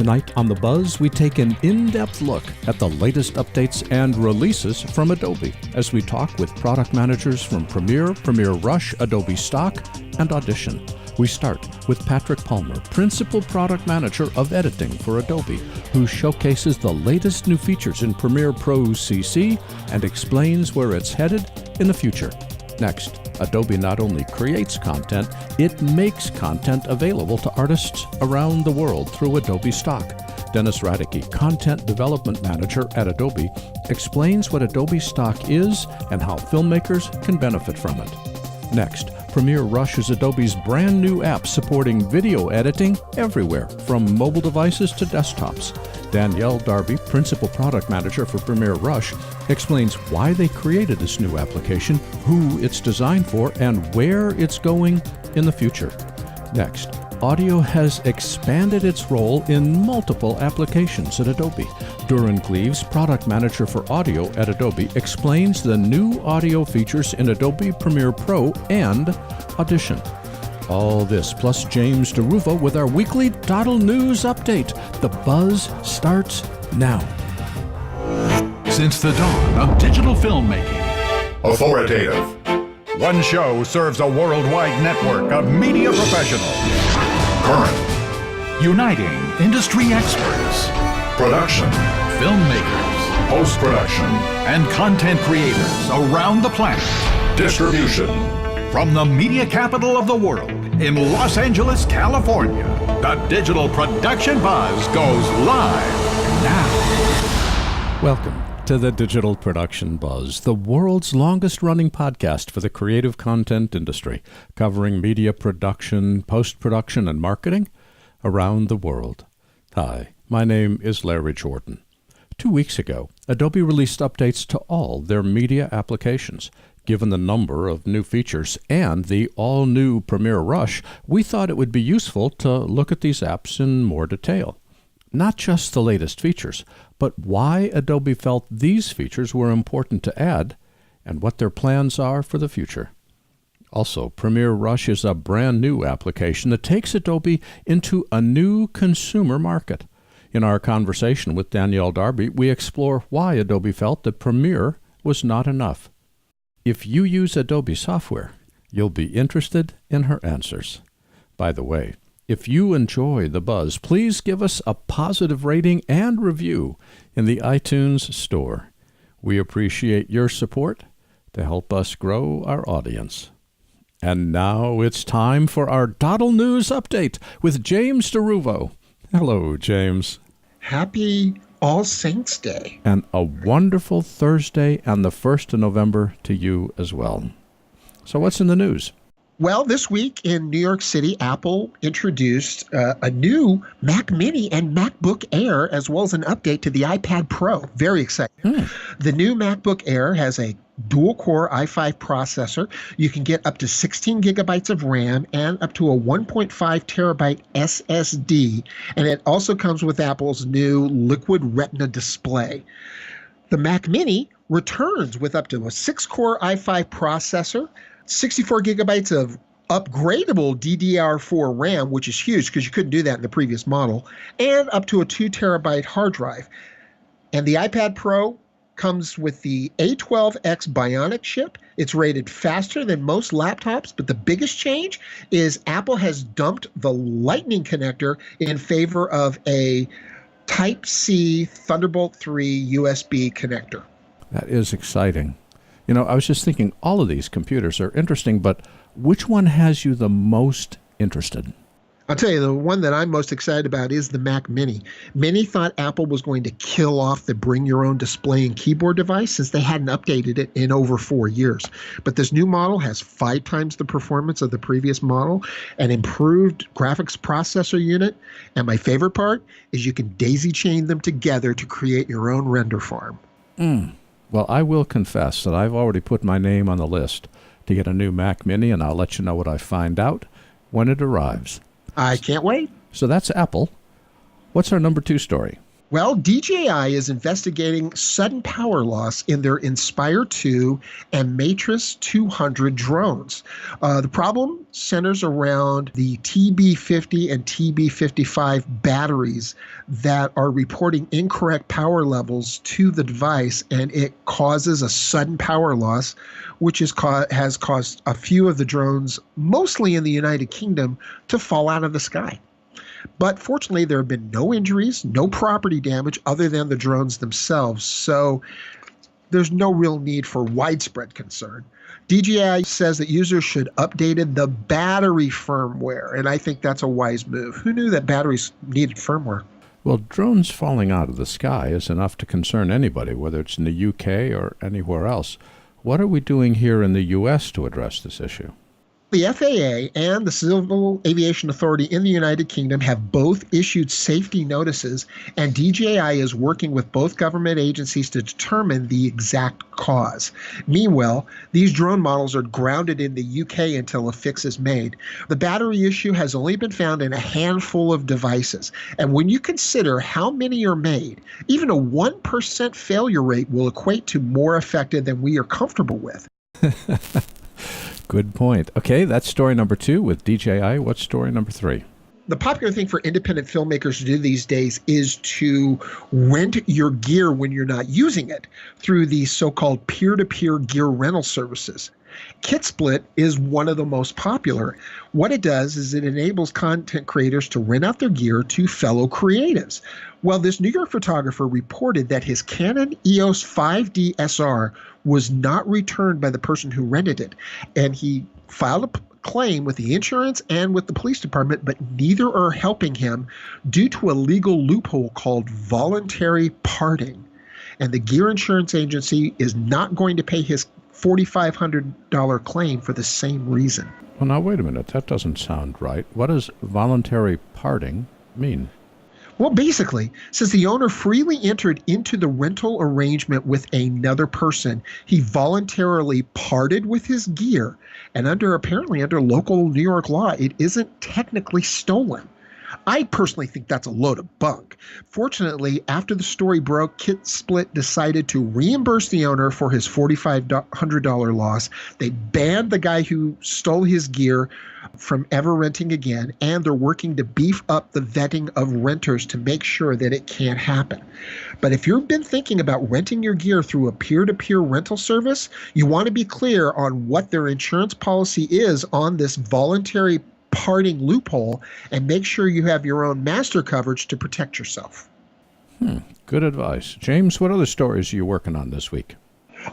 Tonight on The Buzz, we take an in-depth look at the latest updates and releases from Adobe as we talk with product managers from Premiere, Premiere Rush, Adobe Stock, and Audition. We start with Patrick Palmer, Principal Product Manager of Editing for Adobe, who showcases the latest new features in Premiere Pro CC and explains where it's headed in the future. Next, Adobe not only creates content, it makes content available to artists around the world through Adobe Stock. Dennis Radeke, Content Development Manager at Adobe, explains what Adobe Stock is and how filmmakers can benefit from it. Next, Premiere Rush is Adobe's brand new app supporting video editing everywhere, from mobile devices to desktops. Danielle, Darby, Principal Product Manager for Premiere Rush, explains why they created this new application, who it's designed for, and where it's going in the future. Next, audio has expanded its role in multiple applications at Adobe. Durin, Gleaves, Product Manager for Audio at Adobe, explains the new audio features in Adobe Premiere Pro and Audition. All this plus James DeRuvo with our weekly DoddleNEWS update. The buzz starts now. Since the dawn of digital filmmaking, authoritative, one show serves a worldwide network of media professionals. current, uniting industry experts, production, filmmakers, post-production, and content creators around the planet. distribution. From the media capital of the world in Los Angeles, California, the Digital Production Buzz goes live now. Welcome to the Digital Production Buzz, the world's longest-running podcast for the creative content industry, covering media production, post-production, and marketing around the world. Hi, my name is Larry Jordan. 2 weeks ago, Adobe released updates to all their media applications. Given the number of new features and the all-new Premiere Rush, we thought it would be useful to look at these apps in more detail. Not just the latest features, but why Adobe felt these features were important to add and what their plans are for the future. Also, Premiere Rush is a brand new application that takes Adobe into a new consumer market. In our conversation with Danielle Darby, we explore why Adobe felt that Premiere was not enough. If you use Adobe software, you'll be interested in her answers. By the way, if you enjoy The Buzz, please give us a positive rating and review in the iTunes Store. We appreciate your support to help us grow our audience. And now it's time for our DoddleNEWS update with James DeRuvo. Hello, James. Happy All Saints Day. And a wonderful Thursday and the 1st of November to you as well. So what's in the news? Well, this week in New York City, Apple introduced a new Mac Mini and MacBook Air, as well as an update to the iPad Pro. Very exciting. The new MacBook Air has a dual-core i5 processor. You can get up to 16 gigabytes of RAM and up to a 1.5 terabyte SSD. And it also comes with Apple's new Liquid Retina display. The Mac Mini returns with up to a 6-core i5 processor, 64 gigabytes of upgradable DDR4 RAM, which is huge because you couldn't do that in the previous model, and up to a 2 terabyte hard drive. And the iPad Pro comes with the A12X Bionic chip. It's rated faster than most laptops, but the biggest change is Apple has dumped the Lightning connector in favor of a Type-C Thunderbolt 3 USB connector. That is exciting. You know, I was just thinking all of these computers are interesting, but which one has you the most interested? I'll tell you, the one that I'm most excited about is the Mac Mini. Many thought Apple was going to kill off the bring your own display and keyboard device since they hadn't updated it in over 4 years. But this new model has 5 times the performance of the previous model, an improved graphics processor unit, and my favorite part is you can daisy chain them together to create your own render farm. Well, I will confess that I've already put my name on the list to get a new Mac Mini, and I'll let you know what I find out when it arrives. I can't wait. So that's Apple. What's our number 2 story? Well, DJI is investigating sudden power loss in their Inspire 2 and Matrix 200 drones. The problem centers around the TB50 and TB55 batteries that are reporting incorrect power levels to the device, and it causes a sudden power loss, which has caused a few of the drones, mostly in the United Kingdom, to fall out of the sky. But fortunately, there have been no injuries, no property damage other than the drones themselves. So there's no real need for widespread concern. DJI says that users should update the battery firmware, and I think that's a wise move. Who knew that batteries needed firmware? Well, drones falling out of the sky is enough to concern anybody, whether it's in the UK or anywhere else. What are we doing here in the US to address this issue? The FAA and the Civil Aviation Authority in the United Kingdom have both issued safety notices, and DJI is working with both government agencies to determine the exact cause. Meanwhile, these drone models are grounded in the UK until a fix is made. The battery issue has only been found in a handful of devices, and when you consider how many are made, even a 1% failure rate will equate to more affected than we are comfortable with. Good point. Okay, that's story number 2 with DJI. What's story number 3? The popular thing for independent filmmakers to do these days is to rent your gear when you're not using it through these so-called peer-to-peer gear rental services. KitSplit is one of the most popular. What it does is it enables content creators to rent out their gear to fellow creatives. Well, this New York photographer reported that his Canon EOS 5D SR was not returned by the person who rented it, and he filed a claim with the insurance and with the police department, but neither are helping him due to a legal loophole called voluntary parting. And the gear insurance agency is not going to pay his $4,500 claim for the same reason. Well, now, wait a minute. That doesn't sound right. What does voluntary parting mean? Well, basically, since the owner freely entered into the rental arrangement with another person, he voluntarily parted with his gear, and apparently under local New York law, it isn't technically stolen. I personally think that's a load of bunk. Fortunately, after the story broke, KitSplit decided to reimburse the owner for his $4,500 loss. They banned the guy who stole his gear from ever renting again, and they're working to beef up the vetting of renters to make sure that it can't happen. But if you've been thinking about renting your gear through a peer-to-peer rental service, you want to be clear on what their insurance policy is on this voluntary parting loophole, and make sure you have your own master coverage to protect yourself. Good advice. James, what other stories are you working on this week?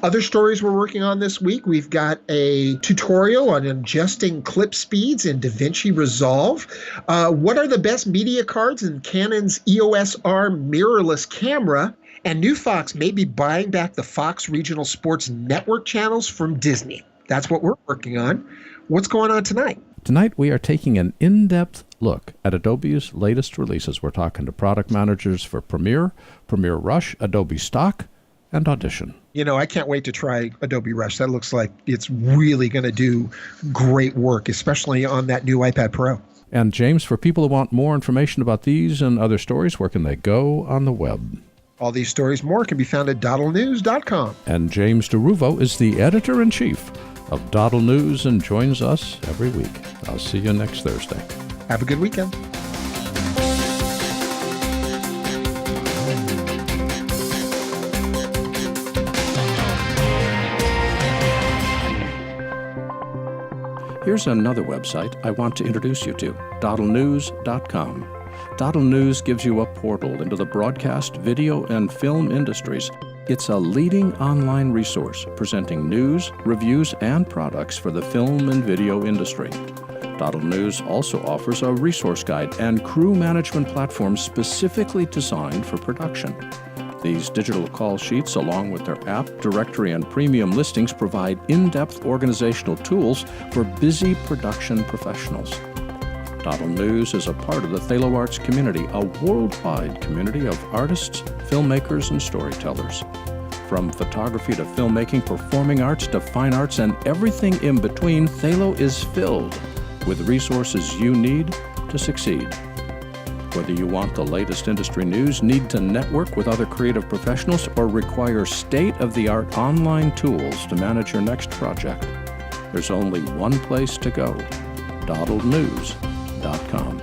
Other stories we're working on this week, we've got a tutorial on adjusting clip speeds in DaVinci Resolve. What are the best media cards in Canon's EOS R mirrorless camera? And New Fox may be buying back the Fox Regional Sports Network channels from Disney. That's what we're working on. What's going on tonight? Tonight, we are taking an in-depth look at Adobe's latest releases. We're talking to product managers for Premiere, Premiere Rush, Adobe Stock, and Audition. You know, I can't wait to try Adobe Rush. That looks like it's really going to do great work, especially on that new iPad Pro. And James, for people who want more information about these and other stories, where can they go on the web? All these stories more can be found at DoddleNEWS.com. And James DeRuvo is the editor-in-chief of DoddleNEWS and joins us every week. I'll see you next Thursday. Have a good weekend. Here's another website I want to introduce you to, DoddleNEWS.com. DoddleNEWS gives you a portal into the broadcast, video, and film industries. It's a leading online resource presenting news, reviews, and products for the film and video industry. DoddleNEWS also offers a resource guide and crew management platform specifically designed for production. These digital call sheets, along with their app, directory, and premium listings, provide in-depth organizational tools for busy production professionals. DoddleNEWS is a part of the Thalo Arts community, a worldwide community of artists, filmmakers, and storytellers. From photography to filmmaking, performing arts to fine arts, and everything in between, Thalo is filled with resources you need to succeed. Whether you want the latest industry news, need to network with other creative professionals, or require state-of-the-art online tools to manage your next project, there's only one place to go: DoddleNEWS.com.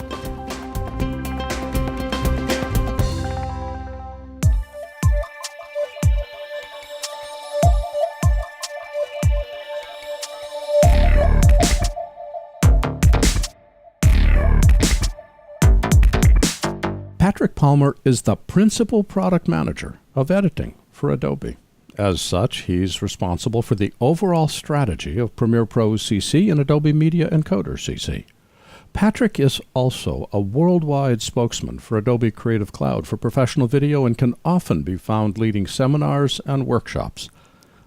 Patrick Palmer is the principal product manager of editing for Adobe. As such, he's responsible for the overall strategy of Premiere Pro CC and Adobe Media Encoder CC. Patrick is also a worldwide spokesman for Adobe Creative Cloud for professional video and can often be found leading seminars and workshops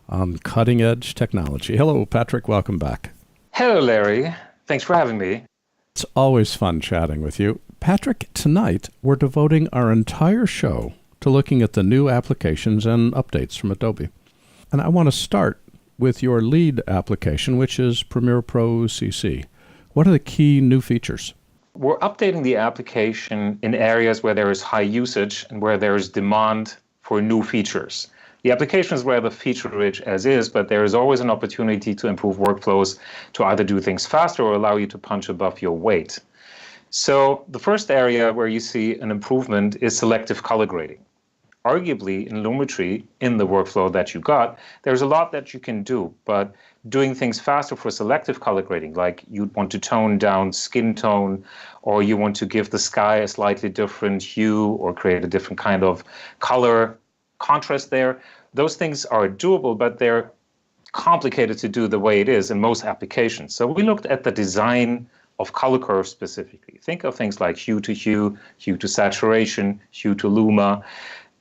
on cutting-edge technology. Hello, Patrick. Welcome back. Hello, Larry. Thanks for having me. It's always fun chatting with you. Patrick, tonight we're devoting our entire show to looking at the new applications and updates from Adobe. And I want to start with your lead application, which is Premiere Pro CC. What are the key new features? We're updating the application in areas where there is high usage and where there is demand for new features. The application is rather feature-rich as is, but there is always an opportunity to improve workflows to either do things faster or allow you to punch above your weight. So the first area where you see an improvement is selective color grading. Arguably, in Lumetri, in the workflow that you got, there's a lot that you can do, but doing things faster for selective color grading, like you want to tone down skin tone, or you want to give the sky a slightly different hue, or create a different kind of color contrast there, those things are doable, but they're complicated to do the way it is in most applications. So we looked at the design of color curves specifically. Think of things like hue to hue, hue to saturation, hue to luma.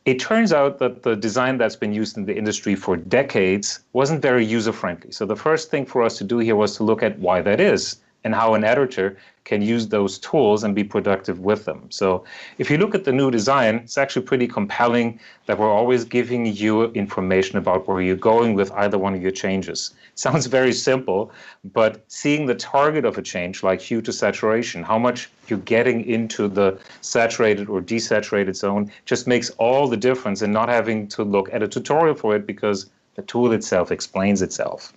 It turns out that the design that's been used in the industry for decades wasn't very user-friendly. So the first thing for us to do here was to look at why that is and how an editor can use those tools and be productive with them. So if you look at the new design, it's actually pretty compelling that we're always giving you information about where you're going with either one of your changes. It sounds very simple, but seeing the target of a change, like hue to saturation, how much you're getting into the saturated or desaturated zone, just makes all the difference in not having to look at a tutorial for it because the tool itself explains itself.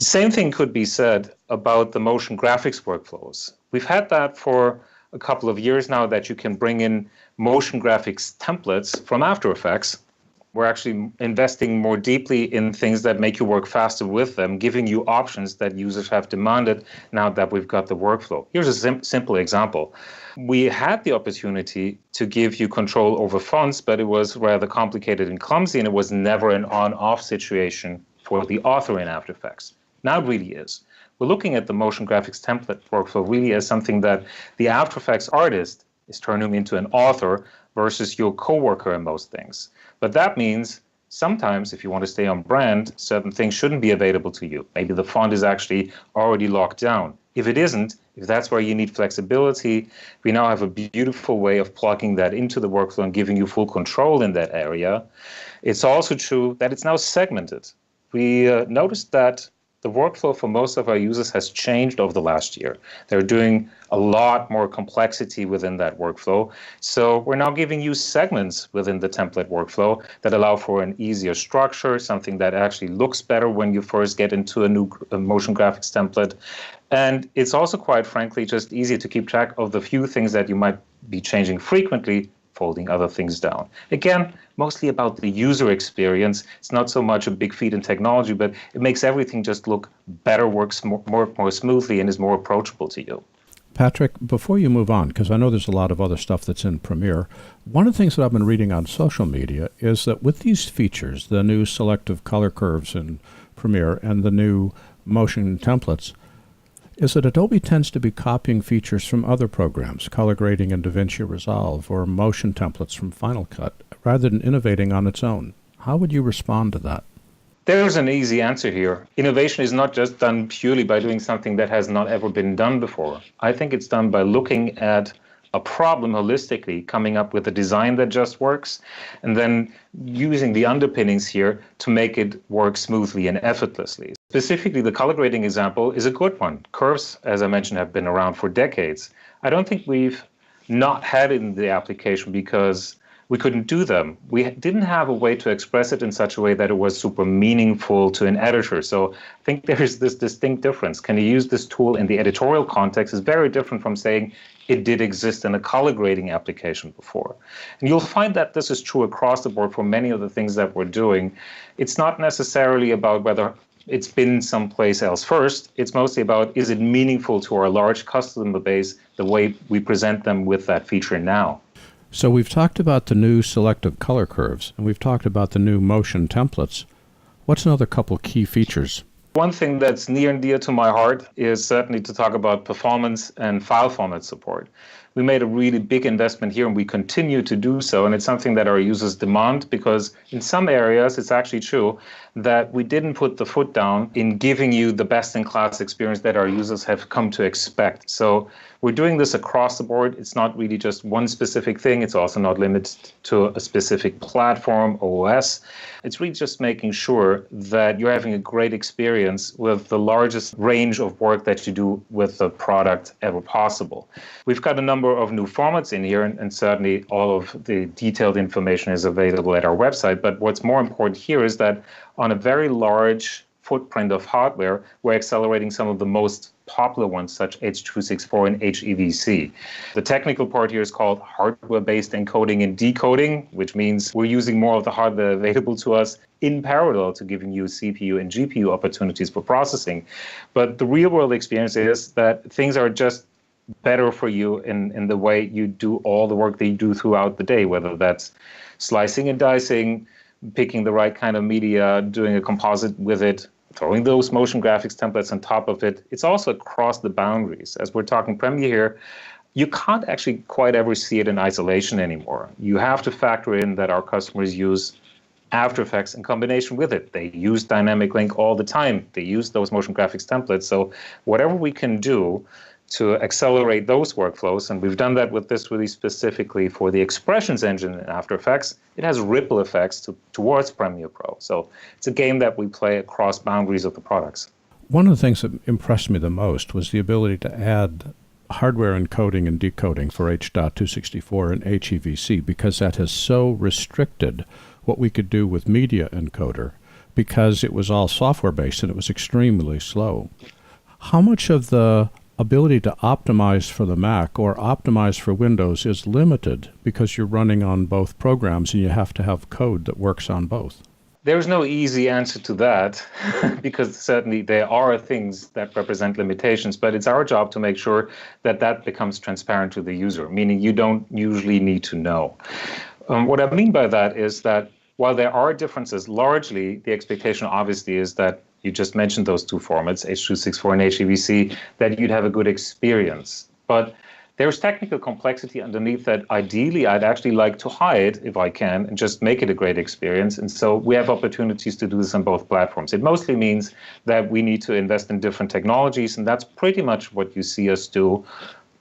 The same thing could be said about the motion graphics workflows. We've had that for a couple of years now, that you can bring in motion graphics templates from After Effects. We're actually investing more deeply in things that make you work faster with them, giving you options that users have demanded now that we've got the workflow. Here's a simple example. We had the opportunity to give you control over fonts, but it was rather complicated and clumsy, and it was never an on-off situation for the author in After Effects. Now it really is. We're looking at the motion graphics template workflow really as something that the After Effects artist is turning into an author versus your coworker in most things. But that means sometimes if you want to stay on brand, certain things shouldn't be available to you. Maybe the font is actually already locked down. If it isn't, if that's where you need flexibility, we now have a beautiful way of plugging that into the workflow and giving you full control in that area. It's also true that it's now segmented. We noticed that the workflow for most of our users has changed over the last year. They're doing a lot more complexity within that workflow. So we're now giving you segments within the template workflow that allow for an easier structure, something that actually looks better when you first get into a new motion graphics template. And it's also, quite frankly, just easier to keep track of the few things that you might be changing frequently, folding other things down. Again, mostly about the user experience. It's not so much a big feat in technology, but it makes everything just look better, works more smoothly, and is more approachable to you. Patrick, before you move on, because I know there's a lot of other stuff that's in Premiere, one of the things that I've been reading on social media is that with these features, the new selective color curves in Premiere and the new motion templates, is that Adobe tends to be copying features from other programs, color grading in DaVinci Resolve or motion templates from Final Cut, rather than innovating on its own. How would you respond to that? There's an easy answer here. Innovation is not just done purely by doing something that has not ever been done before. I think it's done by looking at a problem holistically, coming up with a design that just works, and then using the underpinnings here to make it work smoothly and effortlessly. Specifically, the color grading example is a good one. Curves, as I mentioned, have been around for decades. I don't think we've not had it in the application because we couldn't do them. We didn't have a way to express it in such a way that it was super meaningful to an editor. So I think there is this distinct difference. Can you use this tool in the editorial context is very different from saying it did exist in a color grading application before. And you'll find that this is true across the board for many of the things that we're doing. It's not necessarily about whether it's been someplace else first. It's mostly about, is it meaningful to our large customer base the way we present them with that feature now? So we've talked about the new selective color curves, and we've talked about the new motion templates. What's another couple key features? One thing that's near and dear to my heart is certainly to talk about performance and file format support. We made a really big investment here, and we continue to do so, and it's something that our users demand, because in some areas it's actually true that we didn't put the foot down in giving you the best-in-class experience that our users have come to expect. So we're doing this across the board. It's not really just one specific thing. It's also not limited to a specific platform or OS. It's really just making sure that you're having a great experience with the largest range of work that you do with the product ever possible. We've got a number of new formats in here, and certainly all of the detailed information is available at our website. But what's more important here is that on a very large footprint of hardware, we're accelerating some of the most popular ones, such H.264 and HEVC. The technical part here is called hardware-based encoding and decoding, which means we're using more of the hardware available to us in parallel to giving you CPU and GPU opportunities for processing. But the real-world experience is that things are just better for you in the way you do all the work that you do throughout the day, whether that's slicing and dicing, picking the right kind of media, doing a composite with it, throwing those motion graphics templates on top of it. It's also across the boundaries. As we're talking Premiere here, you can't actually quite ever see it in isolation anymore. You have to factor in that our customers use After Effects in combination with it. They use Dynamic Link all the time. They use those motion graphics templates. So whatever we can do to accelerate those workflows, and we've done that with this release specifically for the expressions engine in After Effects, it has ripple effects towards Premiere Pro. So it's a game that we play across boundaries of the products. One of the things that impressed me the most was the ability to add hardware encoding and decoding for H.264 and HEVC, because that has so restricted what we could do with Media Encoder, because it was all software-based and it was extremely slow. How much of the ability to optimize for the Mac or optimize for Windows is limited because you're running on both programs and you have to have code that works on both? There's no easy answer to that because certainly there are things that represent limitations, but it's our job to make sure that that becomes transparent to the user, meaning you don't usually need to know. What I mean by that is that while there are differences, largely the expectation obviously is that you just mentioned those two formats, H.264 and HEVC, that you'd have a good experience. But there's technical complexity underneath that ideally I'd actually like to hide if I can and just make it a great experience. And so we have opportunities to do this on both platforms. It mostly means that we need to invest in different technologies, and that's pretty much what you see us do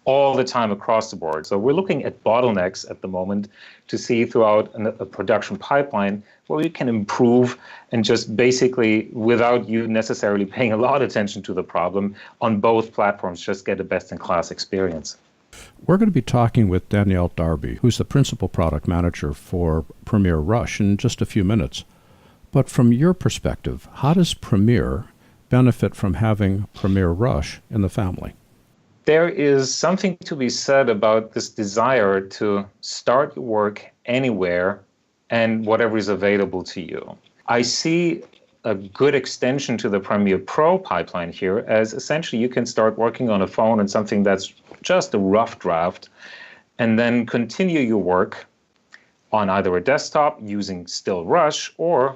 all the time across the board. So we're looking at bottlenecks at the moment to see throughout a production pipeline where we can improve and just basically, without you necessarily paying a lot of attention to the problem, on both platforms, just get a best-in-class experience. We're going to be talking with Danielle Darby, who's the principal product manager for Premiere Rush, in just a few minutes. But from your perspective, how does Premiere benefit from having Premiere Rush in the family? There is something to be said about this desire to start your work anywhere and whatever is available to you. I see a good extension to the Premiere Pro pipeline here, as essentially you can start working on a phone on something that's just a rough draft and then continue your work on either a desktop using still Rush or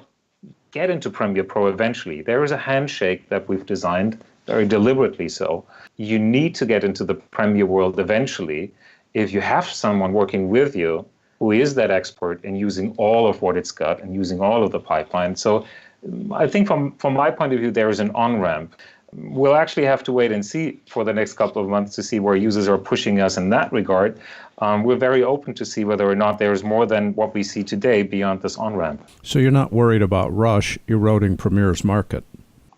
get into Premiere Pro eventually. There is a handshake that we've designed, very deliberately so. You need to get into the Premiere world eventually if you have someone working with you who is that expert in using all of what it's got and using all of the pipeline. So I think from my point of view, there is an on-ramp. We'll actually have to wait and see for the next couple of months to see where users are pushing us in that regard. We're very open to see whether or not there is more than what we see today beyond this on-ramp. So you're not worried about Rush eroding Premiere's market?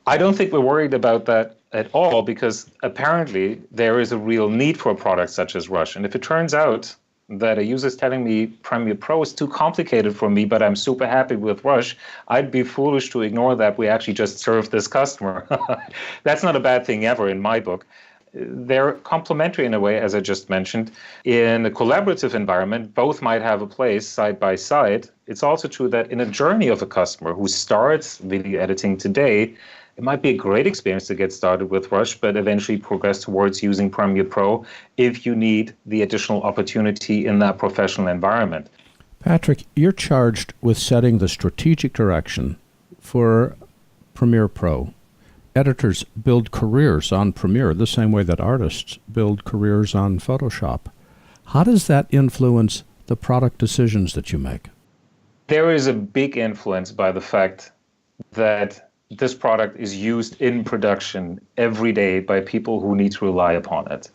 I don't think we're worried about that at all, because apparently there is a real need for a product such as Rush. And if it turns out that a user is telling me Premiere Pro is too complicated for me, but I'm super happy with Rush, I'd be foolish to ignore that we actually just served this customer. That's not a bad thing ever in my book. They're complementary in a way, as I just mentioned. In a collaborative environment, both might have a place side by side. It's also true that in a journey of a customer who starts video editing today, it might be a great experience to get started with Rush, but eventually progress towards using Premiere Pro if you need the additional opportunity in that professional environment. Patrick, you're charged with setting the strategic direction for Premiere Pro. Editors build careers on Premiere the same way that artists build careers on Photoshop. How does that influence the product decisions that you make? There is a big influence by the fact that this product is used in production every day by people who need to rely upon it.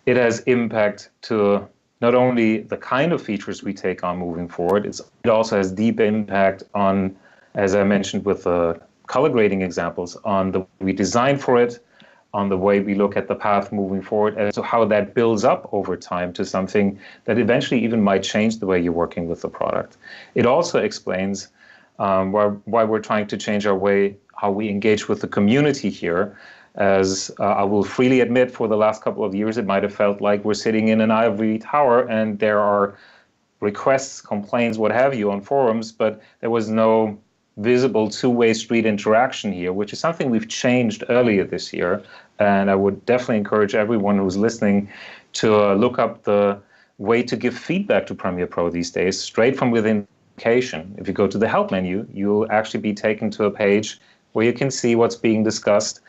It has impact to not only the kind of features we take on moving forward, it also has deep impact on, as I mentioned with the color grading examples, on the way we design for it, on the way we look at the path moving forward, and so how that builds up over time to something that eventually even might change the way you're working with the product. It also explains why we're trying to change our way, how we engage with the community here. As I will freely admit, for the last couple of years, it might have felt like we're sitting in an ivory tower and there are requests, complaints, what have you, on forums, but there was no visible two-way street interaction here, which is something we've changed earlier this year. And I would definitely encourage everyone who's listening to look up the way to give feedback to Premiere Pro these days, straight from within the application. If you go to the help menu, you'll actually be taken to a page where you can see what's being discussed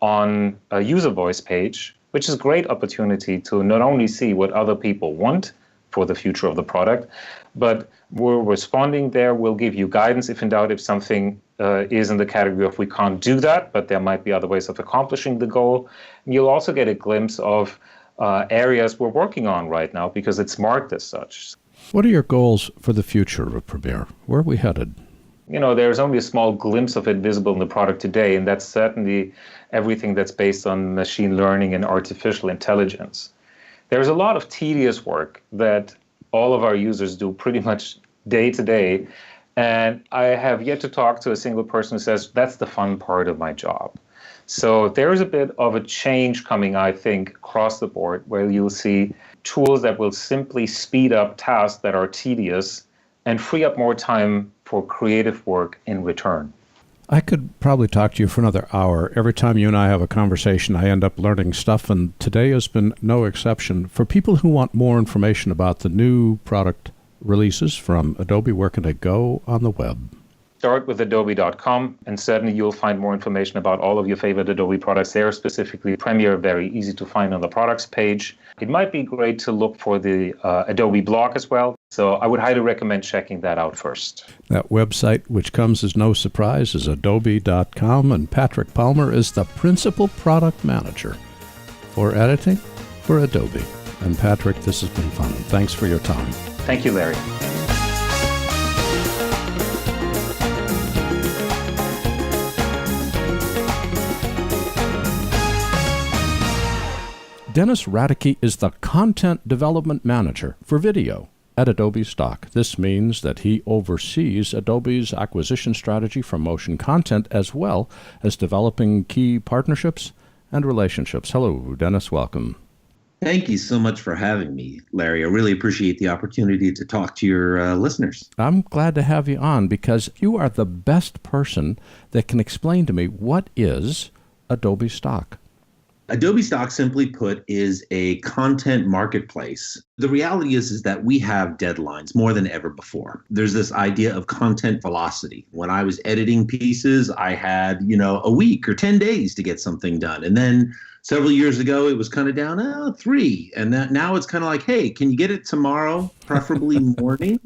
on a user voice page, which is a great opportunity to not only see what other people want for the future of the product, but we're responding there. We'll give you guidance if in doubt, if something is in the category of we can't do that, but there might be other ways of accomplishing the goal. And you'll also get a glimpse of areas we're working on right now because it's marked as such. What are your goals for the future of Premiere? Where are we headed? You know, there's only a small glimpse of it visible in the product today, and that's certainly everything that's based on machine learning and artificial intelligence. There's a lot of tedious work that all of our users do pretty much day to day, and I have yet to talk to a single person who says, that's the fun part of my job. So there is a bit of a change coming, I think, across the board, where you'll see tools that will simply speed up tasks that are tedious and free up more time for creative work in return. I could probably talk to you for another hour. Every time you and I have a conversation, I end up learning stuff, and today has been no exception. For people who want more information about the new product releases from Adobe, where can they go on the web? Start with adobe.com, and certainly you'll find more information about all of your favorite Adobe products there, specifically Premiere, very easy to find on the products page. It might be great to look for the Adobe blog as well, so I would highly recommend checking that out first. That website, which comes as no surprise, is adobe.com, and Patrick Palmer is the Principal Product Manager for editing for Adobe. And Patrick, this has been fun. Thanks for your time. Thank you, Larry. Dennis Radeke is the Content Development Manager for video at Adobe Stock. This means that he oversees Adobe's acquisition strategy for motion content as well as developing key partnerships and relationships. Hello, Dennis. Welcome. Thank you so much for having me, Larry. I really appreciate the opportunity to talk to your listeners. I'm glad to have you on because you are the best person that can explain to me what is Adobe Stock. Adobe Stock, simply put, is a content marketplace. The reality is that we have deadlines more than ever before. There's this idea of content velocity. When I was editing pieces, I had, a week or 10 days to get something done. And then several years ago, it was kind of down 3. And now it's kind of like, hey, can you get it tomorrow, preferably morning,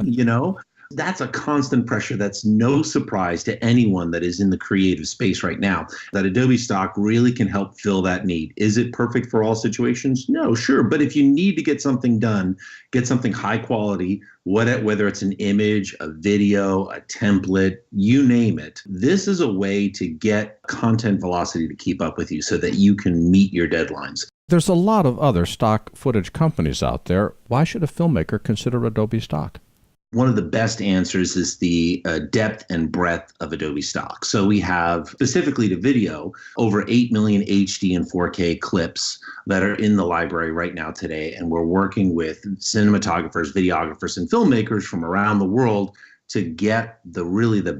That's a constant pressure. That's no surprise to anyone that is in the creative space right now, that Adobe Stock really can help fill that need. Is it perfect for all situations? No, sure. But if you need to get something done, get something high quality, whether it's an image, a video, a template, you name it, this is a way to get content velocity to keep up with you so that you can meet your deadlines. There's a lot of other stock footage companies out there. Why should a filmmaker consider Adobe Stock? One of the best answers is the depth and breadth of Adobe Stock. So we have, specifically to video, over 8 million HD and 4K clips that are in the library right now today. And we're working with cinematographers, videographers, and filmmakers from around the world to get the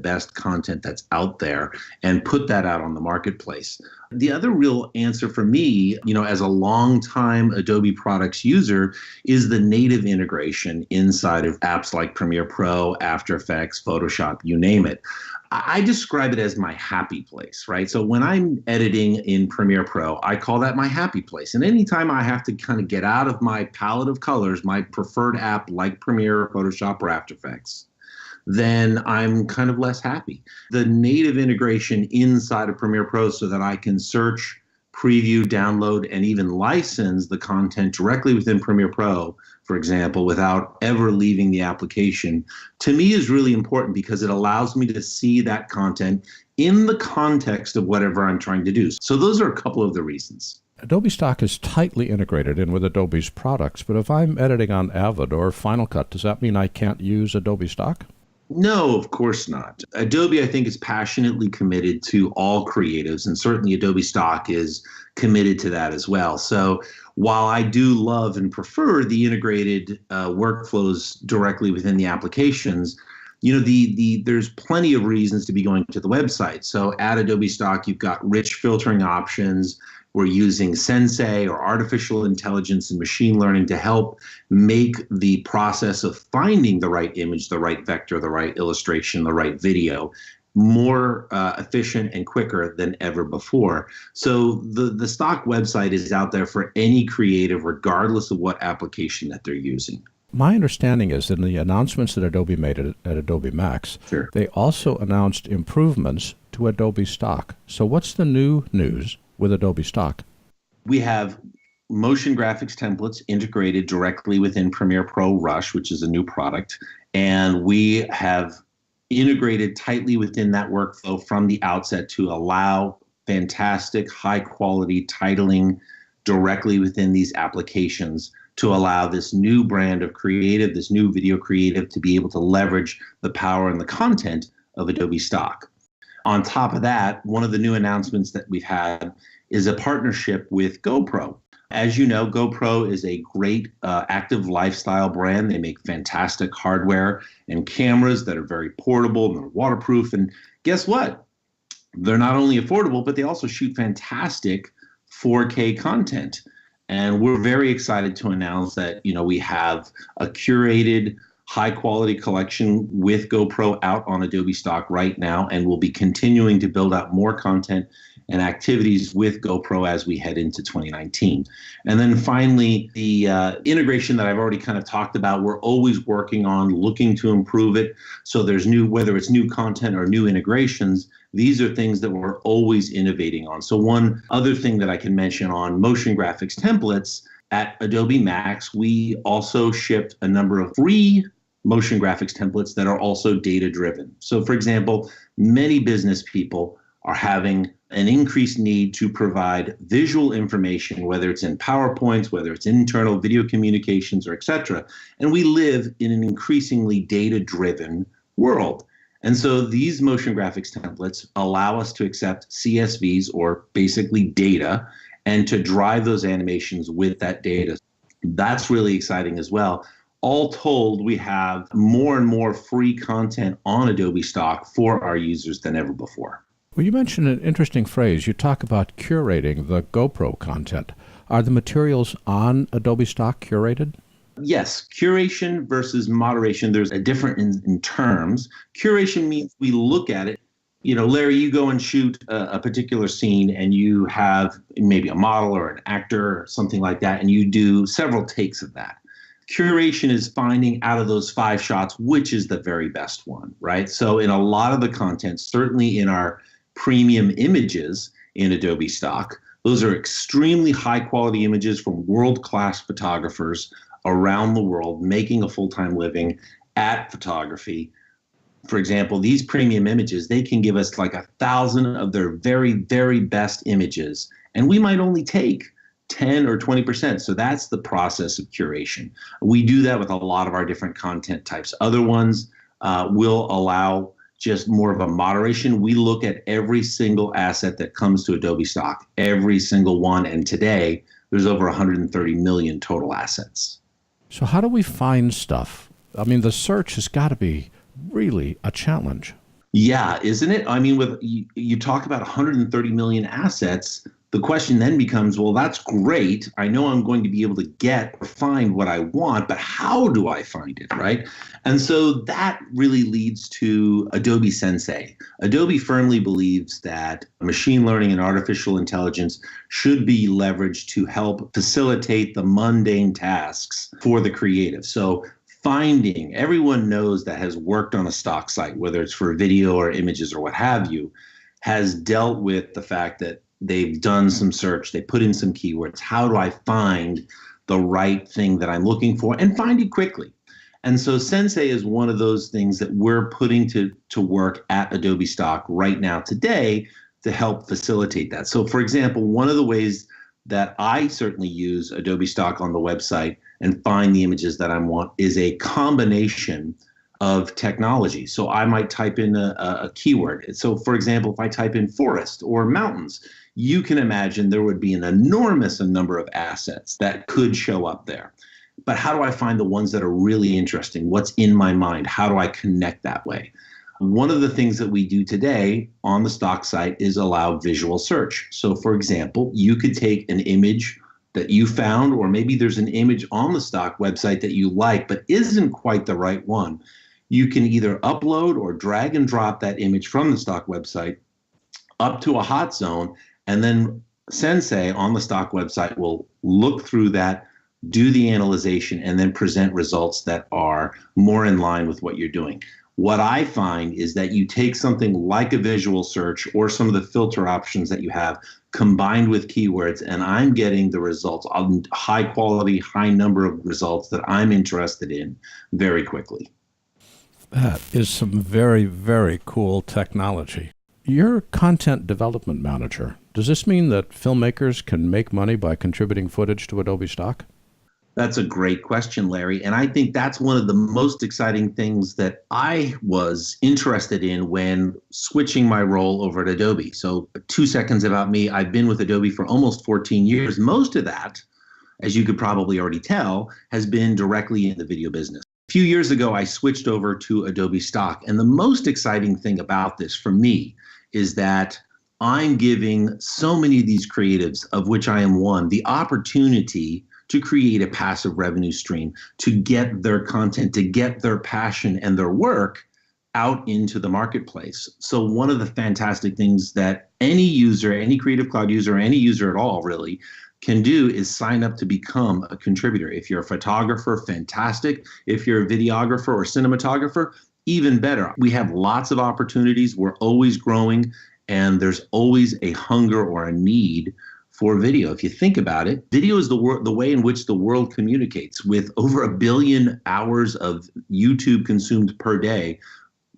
best content that's out there and put that out on the marketplace. The other real answer for me, as a longtime Adobe products user, is the native integration inside of apps like Premiere Pro, After Effects, Photoshop, you name it. I describe it as my happy place, right? So when I'm editing in Premiere Pro, I call that my happy place. And anytime I have to kind of get out of my palette of colors, my preferred app like Premiere, Photoshop, or After Effects, then I'm kind of less happy. The native integration inside of Premiere Pro so that I can search, preview, download, and even license the content directly within Premiere Pro, for example, without ever leaving the application, to me is really important because it allows me to see that content in the context of whatever I'm trying to do. So those are a couple of the reasons. Adobe Stock is tightly integrated in with Adobe's products, but if I'm editing on Avid or Final Cut, does that mean I can't use Adobe Stock? No, of course not. Adobe, I think, is passionately committed to all creatives, and certainly Adobe Stock is committed to that as well. So while I do love and prefer the integrated workflows directly within the applications, there's plenty of reasons to be going to the website. So at Adobe Stock, you've got rich filtering options. We're using Sensei or artificial intelligence and machine learning to help make the process of finding the right image, the right vector, the right illustration, the right video more efficient and quicker than ever before. So the stock website is out there for any creative, regardless of what application that they're using. My understanding is that in the announcements that Adobe made at Adobe Max, Sure. They also announced improvements to Adobe Stock. So what's the new news with Adobe Stock? We have motion graphics templates integrated directly within Premiere Pro Rush, which is a new product. And we have integrated tightly within that workflow from the outset to allow fantastic, high-quality titling directly within these applications to allow this new brand of creative, this new video creative, to be able to leverage the power and the content of Adobe Stock. On top of that, one of the new announcements that we've had is a partnership with GoPro. As you know, GoPro is a great active lifestyle brand. They make fantastic hardware and cameras that are very portable and they're waterproof. And guess what? They're not only affordable, but they also shoot fantastic 4K content. And we're very excited to announce that, we have a curated high quality collection with GoPro out on Adobe Stock right now, and we'll be continuing to build out more content and activities with GoPro as we head into 2019. And then finally, the integration that I've already kind of talked about, we're always working on looking to improve it. So there's whether it's new content or new integrations, these are things that we're always innovating on. So one other thing that I can mention on motion graphics templates, at Adobe Max, we also shipped a number of free motion graphics templates that are also data-driven. So for example, many business people are having an increased need to provide visual information, whether it's in PowerPoints, whether it's internal video communications, or et cetera. And we live in an increasingly data-driven world. And so these motion graphics templates allow us to accept CSVs, or basically data, and to drive those animations with that data. That's really exciting as well. All told, we have more and more free content on Adobe Stock for our users than ever before. Well, you mentioned an interesting phrase. You talk about curating the GoPro content. Are the materials on Adobe Stock curated? Yes, curation versus moderation, there's a difference in terms. Curation means we look at it. Larry, you go and shoot a particular scene and you have maybe a model or an actor or something like that, and you do several takes of that. Curation is finding out of those 5 shots which is the very best one, right? So in a lot of the content, certainly in our premium images in Adobe Stock, those are extremely high quality images from world-class photographers around the world making a full-time living at photography. For example, these premium images, they can give us like 1,000 of their very, very best images, and we might only take 10 or 20%. So that's the process of curation. We do that with a lot of our different content types. Other ones will allow just more of a moderation. We look at every single asset that comes to Adobe Stock, every single one. And today, there's over 130 million total assets. So how do we find stuff? I mean, the search has got to be really a challenge. Yeah, isn't it? I mean, with you talk about 130 million assets, the question then becomes, well, that's great. I know I'm going to be able to get or find what I want, but how do I find it, right? And so that really leads to Adobe Sensei. Adobe firmly believes that machine learning and artificial intelligence should be leveraged to help facilitate the mundane tasks for the creative. So finding, everyone knows that has worked on a stock site, whether it's for video or images or what have you, has dealt with the fact that they've done some search, they put in some keywords. How do I find the right thing that I'm looking for and find it quickly? And so Sensei is one of those things that we're putting to work at Adobe Stock right now today to help facilitate that. So for example, one of the ways that I certainly use Adobe Stock on the website and find the images that I want is a combination of technology. So I might type in a keyword. So for example, if I type in forest or mountains, you can imagine there would be an enormous number of assets that could show up there. But how do I find the ones that are really interesting? What's in my mind? How do I connect that way? One of the things that we do today on the stock site is allow visual search. So for example, you could take an image that you found, or maybe there's an image on the stock website that you like, but isn't quite the right one. You can either upload or drag and drop that image from the stock website up to a hot zone, and then Sensei on the stock website will look through that, do the analyzation, and then present results that are more in line with what you're doing. What I find is that you take something like a visual search or some of the filter options that you have combined with keywords, and I'm getting the results, high quality, high number of results that I'm interested in very quickly. That is some very, very cool technology. You're a content development manager. Does this mean that filmmakers can make money by contributing footage to Adobe Stock? That's a great question, Larry. And I think that's one of the most exciting things that I was interested in when switching my role over at Adobe. So 2 seconds about me. I've been with Adobe for almost 14 years. Most of that, as you could probably already tell, has been directly in the video business. A few years ago, I switched over to Adobe Stock. And the most exciting thing about this for me is that I'm giving so many of these creatives, of which I am one, the opportunity to create a passive revenue stream, to get their content, to get their passion and their work out into the marketplace. So one of the fantastic things that any user, any Creative Cloud user, any user at all really, can do is sign up to become a contributor. If you're a photographer, fantastic. If you're a videographer or cinematographer, even better. We have lots of opportunities. We're always growing, and there's always a hunger or a need for video. If you think about it, video is the way in which the world communicates. With over 1 billion hours of YouTube consumed per day,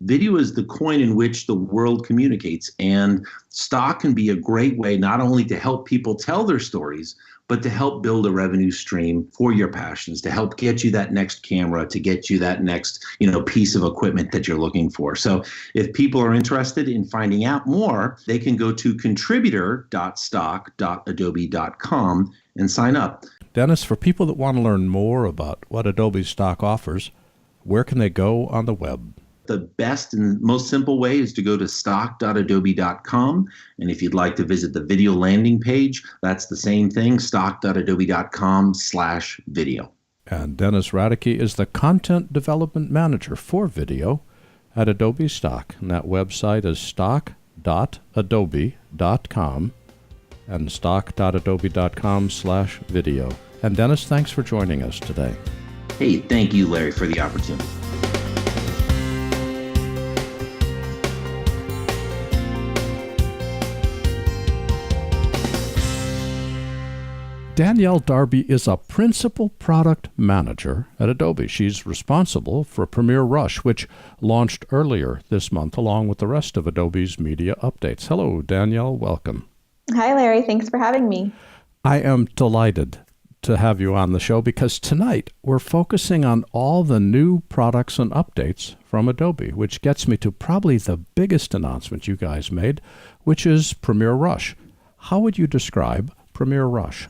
video is the coin in which the world communicates. And stock can be a great way not only to help people tell their stories, but to help build a revenue stream for your passions, to help get you that next camera, to get you that next, piece of equipment that you're looking for. So if people are interested in finding out more, they can go to contributor.stock.adobe.com and sign up. Dennis, for people that want to learn more about what Adobe Stock offers, where can they go on the web? The best and most simple way is to go to stock.adobe.com. And if you'd like to visit the video landing page, that's the same thing, stock.adobe.com/video. And Dennis Radeke is the Content Development Manager for video at Adobe Stock. And that website is stock.adobe.com and stock.adobe.com/video. And Dennis, thanks for joining us today. Hey, thank you, Larry, for the opportunity. Danielle Darby is a principal product manager at Adobe. She's responsible for Premiere Rush, which launched earlier this month along with the rest of Adobe's media updates. Hello, Danielle. Welcome. Hi, Larry. Thanks for having me. I am delighted to have you on the show because tonight we're focusing on all the new products and updates from Adobe, which gets me to probably the biggest announcement you guys made, which is Premiere Rush. How would you describe Premiere Rush?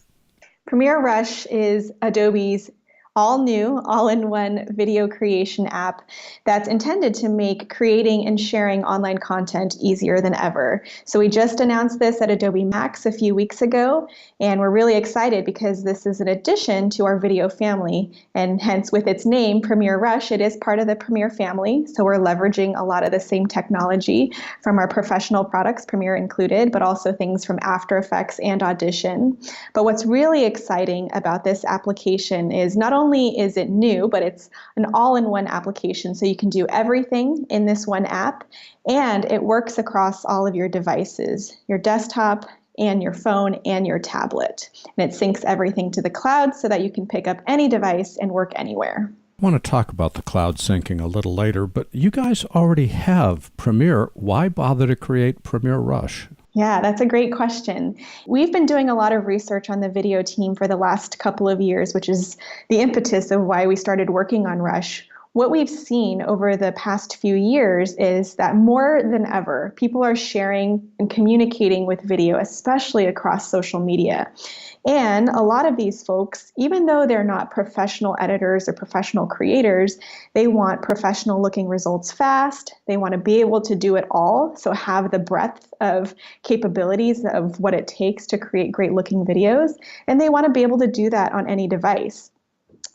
Premiere Rush is Adobe's all-new, all-in-one video creation app that's intended to make creating and sharing online content easier than ever. So we just announced this at Adobe Max a few weeks ago, and we're really excited because this is an addition to our video family, and hence with its name, Premiere Rush, it is part of the Premiere family. So we're leveraging a lot of the same technology from our professional products, Premiere included, but also things from After Effects and Audition. But what's really exciting about this application is not only is it new, but it's an all-in-one application. So you can do everything in this one app, and it works across all of your devices, your desktop and your phone and your tablet. And it syncs everything to the cloud so that you can pick up any device and work anywhere. I want to talk about the cloud syncing a little later, but you guys already have Premiere. Why bother to create Premiere Rush? Yeah, that's a great question. We've been doing a lot of research on the video team for the last couple of years, which is the impetus of why we started working on Rush. What we've seen over the past few years is that more than ever, people are sharing and communicating with video, especially across social media. And a lot of these folks, even though they're not professional editors or professional creators, they want professional looking results fast. They want to be able to do it all, so have the breadth of capabilities of what it takes to create great looking videos. And they want to be able to do that on any device.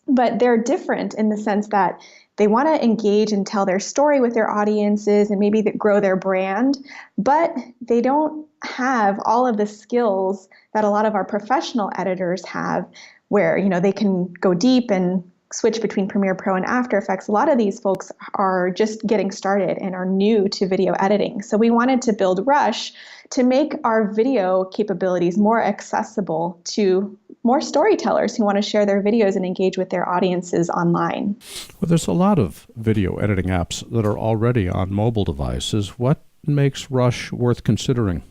But they're different in the sense that they want to engage and tell their story with their audiences and maybe grow their brand, but they don't have all of the skills that a lot of our professional editors have, where they can go deep and switch between Premiere Pro and After Effects. A lot of these folks are just getting started and are new to video editing. So we wanted to build Rush to make our video capabilities more accessible to more storytellers who want to share their videos and engage with their audiences online. Well, there's a lot of video editing apps that are already on mobile devices. What makes Rush worth considering?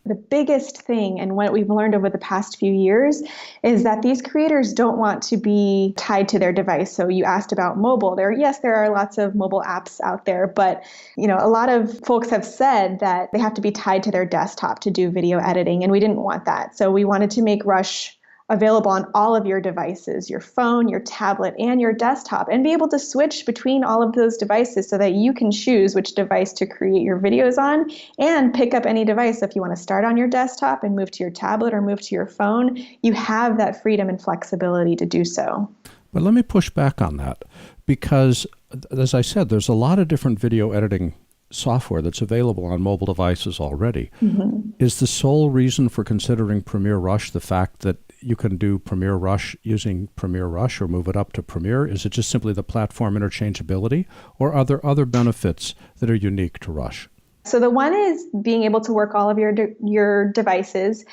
The biggest thing, and what we've learned over the past few years, is that these creators don't want to be tied to their device. So you asked about mobile. There are lots of mobile apps out there, but a lot of folks have said that they have to be tied to their desktop to do video editing, and we didn't want that. So we wanted to make Rush available on all of your devices, your phone, your tablet, and your desktop, and be able to switch between all of those devices so that you can choose which device to create your videos on and pick up any device. If you want to start on your desktop and move to your tablet or move to your phone, you have that freedom and flexibility to do so. But let me push back on that because, as I said, there's a lot of different video editing software that's available on mobile devices already. Mm-hmm. Is the sole reason for considering Premiere Rush the fact that you can do Premiere Rush using Premiere Rush or move it up to Premiere? Is it just simply the platform interchangeability, or are there other benefits that are unique to Rush? So the one is being able to work all of your devices,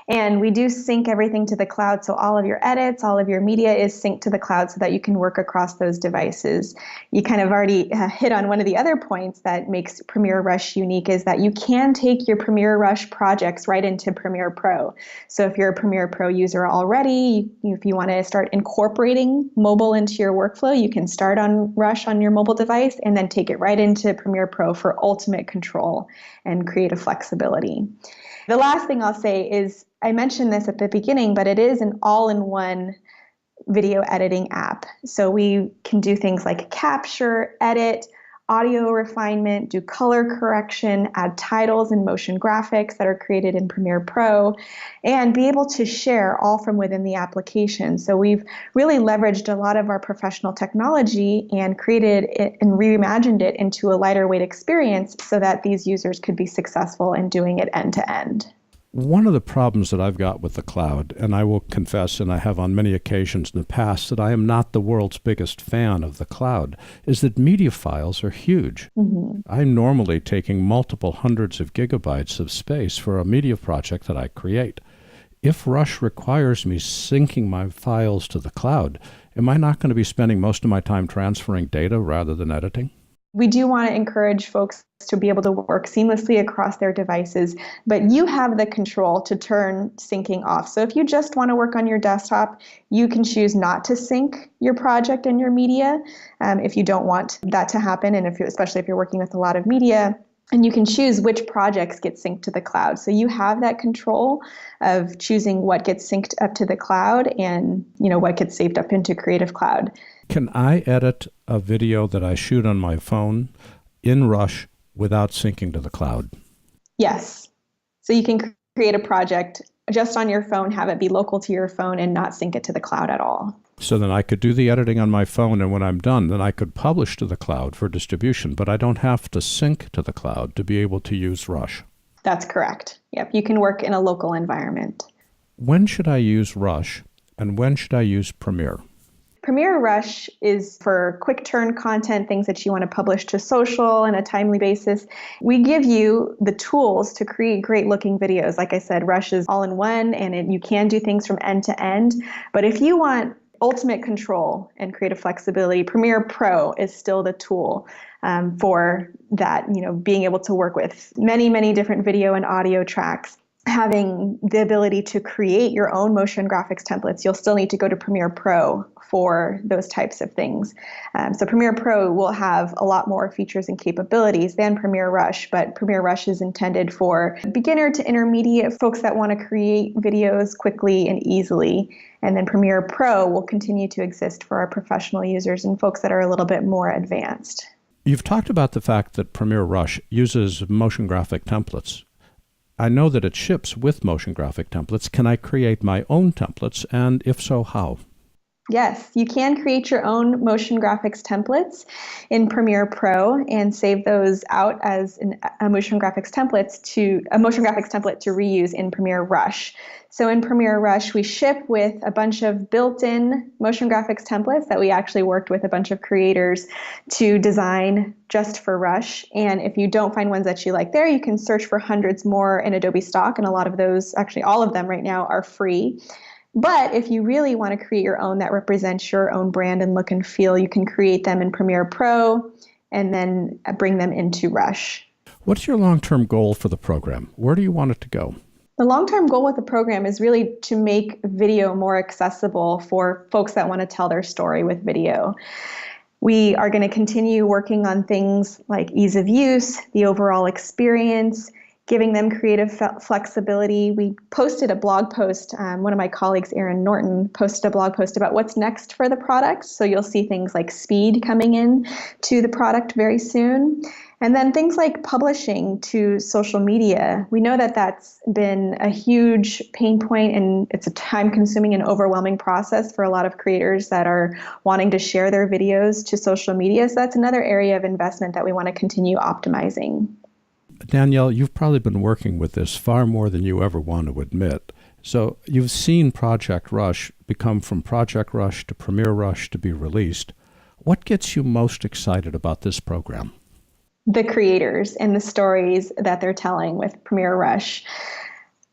and we do sync everything to the cloud. So all of your edits, all of your media is synced to the cloud so that you can work across those devices. You kind of already hit on one of the other points that makes Premiere Rush unique is that you can take your Premiere Rush projects right into Premiere Pro. So if you're a Premiere Pro user already, if you want to start incorporating mobile into your workflow, you can start on Rush on your mobile device and then take it right into Premiere Pro for ultimate control and creative flexibility. The last thing I'll say is, I mentioned this at the beginning, but it is an all-in-one video editing app. So we can do things like capture, edit, audio refinement, do color correction, add titles and motion graphics that are created in Premiere Pro, and be able to share all from within the application. So we've really leveraged a lot of our professional technology and created it and reimagined it into a lighter weight experience so that these users could be successful in doing it end to end. One of the problems that I've got with the cloud, and I will confess, and I have on many occasions in the past, that I am not the world's biggest fan of the cloud, is that media files are huge. Mm-hmm. I'm normally taking multiple hundreds of gigabytes of space for a media project that I create. If Rush requires me syncing my files to the cloud, am I not going to be spending most of my time transferring data rather than editing? We do want to encourage folks to be able to work seamlessly across their devices, but you have the control to turn syncing off. So if you just want to work on your desktop, you can choose not to sync your project and your media if you don't want that to happen, and especially if you're working with a lot of media. And you can choose which projects get synced to the cloud. So you have that control of choosing what gets synced up to the cloud and what gets saved up into Creative Cloud. Can I edit a video that I shoot on my phone in Rush without syncing to the cloud? Yes. So you can create a project just on your phone, have it be local to your phone, and not sync it to the cloud at all. So then I could do the editing on my phone, and when I'm done, then I could publish to the cloud for distribution, but I don't have to sync to the cloud to be able to use Rush. That's correct. Yep, you can work in a local environment. When should I use Rush, and when should I use Premiere? Premiere Rush is for quick turn content, things that you want to publish to social on a timely basis. We give you the tools to create great looking videos. Like I said, Rush is all in one, and you can do things from end to end. But if you want ultimate control and creative flexibility, Premiere Pro is still the tool for that, being able to work with many, many different video and audio tracks. Having the ability to create your own motion graphics templates, you'll still need to go to Premiere Pro for those types of things. So Premiere Pro will have a lot more features and capabilities than Premiere Rush, but Premiere Rush is intended for beginner to intermediate folks that want to create videos quickly and easily. And then Premiere Pro will continue to exist for our professional users and folks that are a little bit more advanced. You've talked about the fact that Premiere Rush uses motion graphic templates. I know that it ships with motion graphic templates. Can I create my own templates? And if so, how? Yes, you can create your own motion graphics templates in Premiere Pro and save those out as a motion graphics template to reuse in Premiere Rush. So in Premiere Rush, we ship with a bunch of built-in motion graphics templates that we actually worked with a bunch of creators to design just for Rush. And if you don't find ones that you like there, you can search for hundreds more in Adobe stock. And a lot of those, actually all of them right now, are free. But if you really want to create your own that represents your own brand and look and feel, you can create them in Premiere Pro and then bring them into Rush. What's your long-term goal for the program? Where do you want it to go? The long-term goal with the program is really to make video more accessible for folks that want to tell their story with video. We are going to continue working on things like ease of use, the overall experience, giving them creative flexibility. We posted a blog post, one of my colleagues, Erin Norton, posted a blog post about what's next for the product. So you'll see things like speed coming in to the product very soon. And then things like publishing to social media. We know that that's been a huge pain point, and it's a time-consuming and overwhelming process for a lot of creators that are wanting to share their videos to social media. So that's another area of investment that we want to continue optimizing. Danielle, you've probably been working with this far more than you ever want to admit. So you've seen Project Rush become from Project Rush to Premiere Rush to be released. What gets you most excited about this program? The creators and the stories that they're telling with Premiere Rush.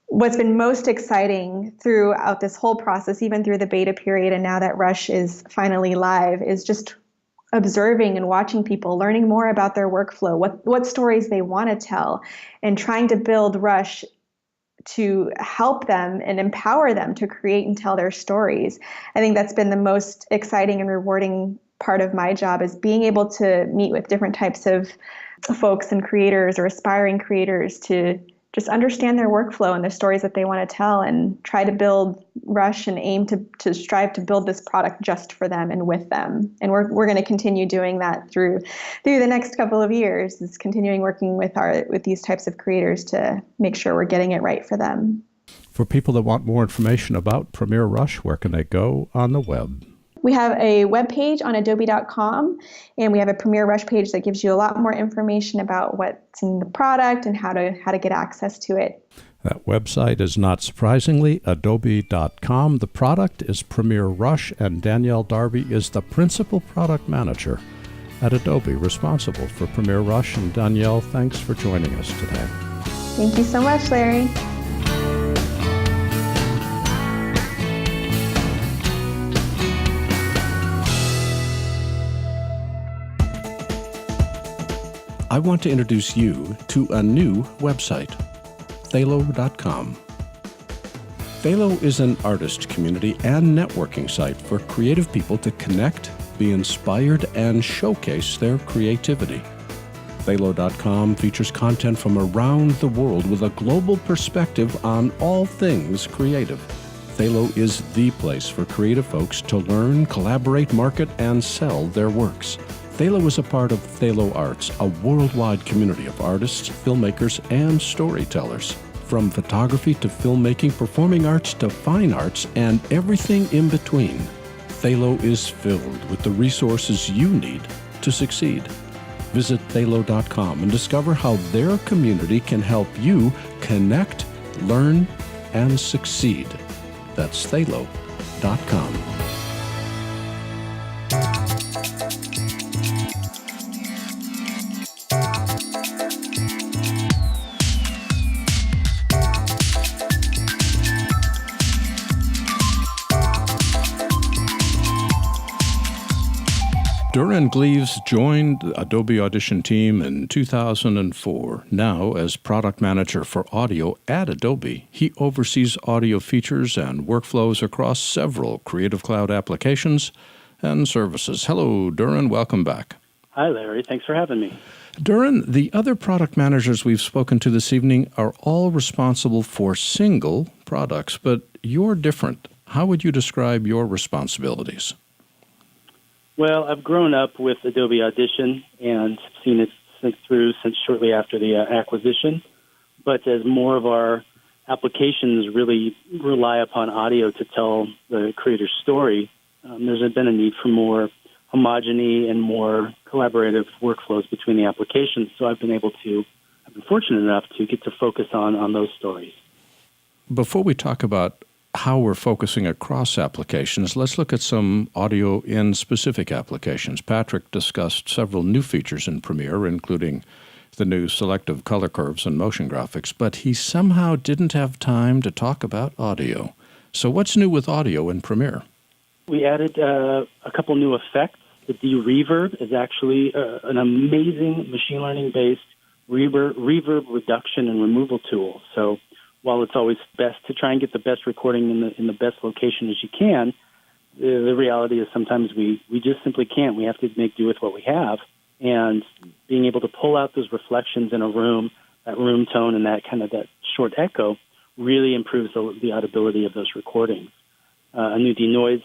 What's been most exciting throughout this whole process, even through the beta period and now that Rush is finally live, is just observing and watching people, learning more about their workflow, what stories they want to tell, and trying to build Rush to help them and empower them to create and tell their stories. I think that's been the most exciting and rewarding part of my job, is being able to meet with different types of folks and creators or aspiring creators to just understand their workflow and the stories that they want to tell, and try to build Rush and aim to strive to build this product just for them and with them. And we're going to continue doing that through the next couple of years, is continuing working with these types of creators to make sure we're getting it right for them. For people that want more information about Premiere Rush, where can they go on the web? We have a webpage on adobe.com, and we have a Premiere Rush page that gives you a lot more information about what's in the product and how to get access to it. That website is not surprisingly Adobe.com. The product is Premiere Rush, and Danielle Darby is the principal product manager at Adobe, responsible for Premiere Rush. And Danielle, thanks for joining us today. Thank you so much, Larry. I want to introduce you to a new website, Thalo.com. Thalo is an artist community and networking site for creative people to connect, be inspired, and showcase their creativity. Thalo.com features content from around the world with a global perspective on all things creative. Thalo is the place for creative folks to learn, collaborate, market, and sell their works. Thalo is a part of Thalo Arts, a worldwide community of artists, filmmakers, and storytellers. From photography to filmmaking, performing arts to fine arts, and everything in between, Thalo is filled with the resources you need to succeed. Visit Thalo.com and discover how their community can help you connect, learn, and succeed. That's Thalo.com. Durin Gleaves joined the Adobe Audition team in 2004. Now, as product manager for audio at Adobe, he oversees audio features and workflows across several Creative Cloud applications and services. Hello, Durin. Welcome back. Hi, Larry. Thanks for having me. Durin, the other product managers we've spoken to this evening are all responsible for single products, but you're different. How would you describe your responsibilities? Well, I've grown up with Adobe Audition and seen it think through since shortly after the acquisition. But as more of our applications really rely upon audio to tell the creator's story, there's been a need for more homogeny and more collaborative workflows between the applications. So I've been fortunate enough to get to focus on those stories. Before we talk about how we're focusing across applications, let's look at some audio in specific applications. Patrick discussed several new features in Premiere, including the new selective color curves and motion graphics, but he somehow didn't have time to talk about audio. So what's new with audio in Premiere? We added a couple new effects. The DeRuvo is actually an amazing machine learning-based reverb reduction and removal tool. So while it's always best to try and get the best recording in the best location as you can, the reality is sometimes we just simply can't. We have to make do with what we have. And being able to pull out those reflections in a room, that room tone and that short echo, really improves the audibility of those recordings. A new denoise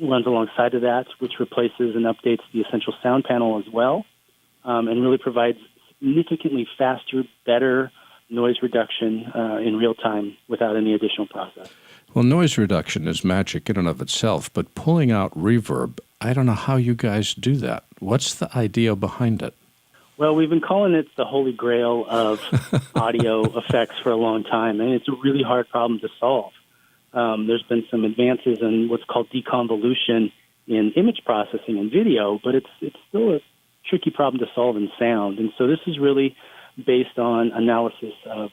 runs alongside of that, which replaces and updates the essential sound panel as well, and really provides significantly faster, better noise reduction in real time without any additional process. Well, noise reduction is magic in and of itself, but pulling out reverb, I don't know how you guys do that. What's the idea behind it? Well, we've been calling it the holy grail of audio effects for a long time, and it's a really hard problem to solve. There's been some advances in what's called deconvolution in image processing and video, but it's still a tricky problem to solve in sound. And so this is really based on analysis of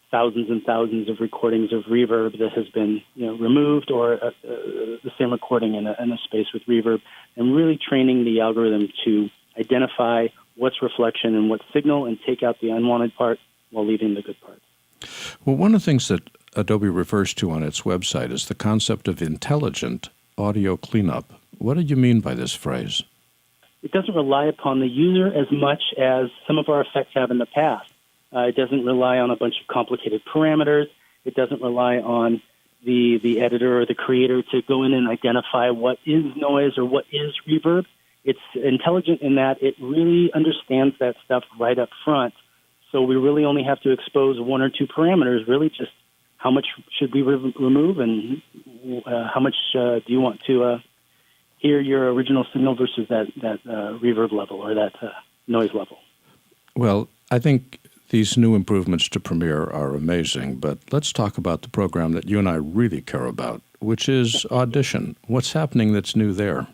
thousands and thousands of recordings of reverb that has been removed, or the same recording in a space with reverb, and really training the algorithm to identify what's reflection and what's signal and take out the unwanted part while leaving the good parts. Well, one of the things that Adobe refers to on its website is the concept of intelligent audio cleanup. What do you mean by this phrase? It doesn't rely upon the user as much as some of our effects have in the past. It doesn't rely on a bunch of complicated parameters. It doesn't rely on the editor or the creator to go in and identify what is noise or what is reverb. It's intelligent in that it really understands that stuff right up front. So we really only have to expose one or two parameters, really just how much should we remove and how much do you want to hear your original signal versus that reverb level or that noise level. Well, I think These new improvements to Premiere are amazing, but let's talk about the program that you and I really care about, which is Audition. What's happening that's new there?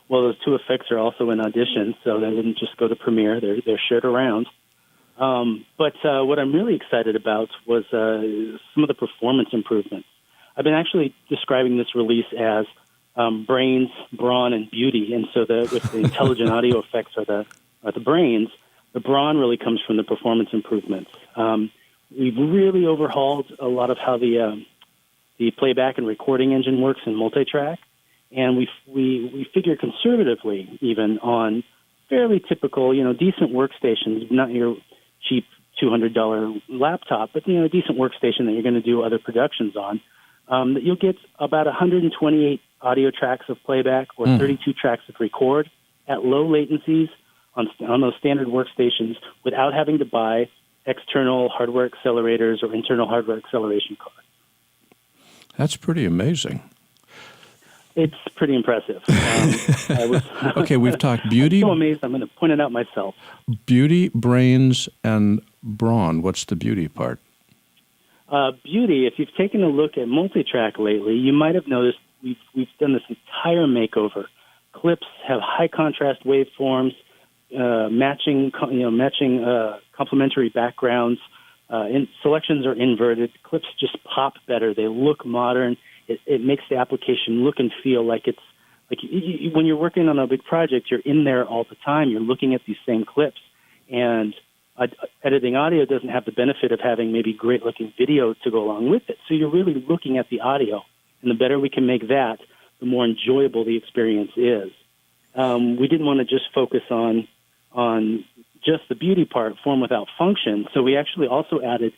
Well, those two effects are also in Audition, so they didn't just go to Premiere. They're shared around. But what I'm really excited about was some of the performance improvements. I've been actually describing this release as brains, brawn, and beauty. And so if the intelligent audio effects are the brains, the brawn really comes from the performance improvements. We've really overhauled a lot of how the playback and recording engine works in multitrack, and we figure conservatively even on fairly typical, decent workstations, not your cheap $200 laptop, but a decent workstation that you're going to do other productions on. That you'll get about 128 audio tracks of playback or 32 tracks of record at low latencies on those standard workstations without having to buy external hardware accelerators or internal hardware acceleration cards. That's pretty amazing. It's pretty impressive. Okay, we've talked beauty. I'm so amazed, I'm going to point it out myself. Beauty, brains, and brawn. What's the beauty part? Beauty, if you've taken a look at multitrack lately, you might have noticed we've done this entire makeover. Clips have high contrast waveforms, matching complementary backgrounds. Selections are inverted. Clips just pop better. They look modern. It makes the application look and feel like it's like when you're working on a big project, you're in there all the time. You're looking at these same clips, and editing audio doesn't have the benefit of having maybe great-looking video to go along with it. So you're really looking at the audio, and the better we can make that, the more enjoyable the experience is. We didn't want to just focus on just the beauty part, form without function, so we actually also added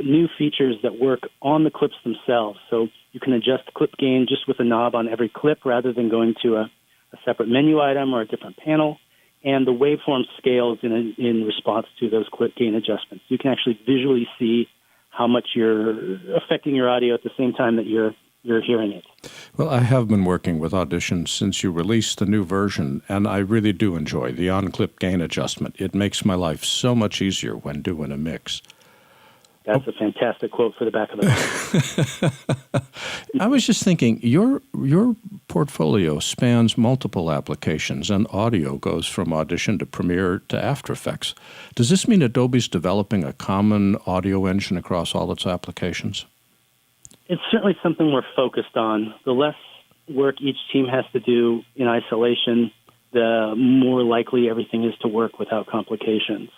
new features that work on the clips themselves. So you can adjust clip gain just with a knob on every clip rather than going to a separate menu item or a different panel. And the waveform scales in response to those clip gain adjustments. You can actually visually see how much you're affecting your audio at the same time that you're hearing it. Well, I have been working with Audition since you released the new version, and I really do enjoy the on-clip gain adjustment. It makes my life so much easier when doing a mix. That's a fantastic quote for the back of the book. I was just thinking, your portfolio spans multiple applications, and audio goes from Audition to Premiere to After Effects. Does this mean Adobe's developing a common audio engine across all its applications? It's certainly something we're focused on. The less work each team has to do in isolation, the more likely everything is to work without complications.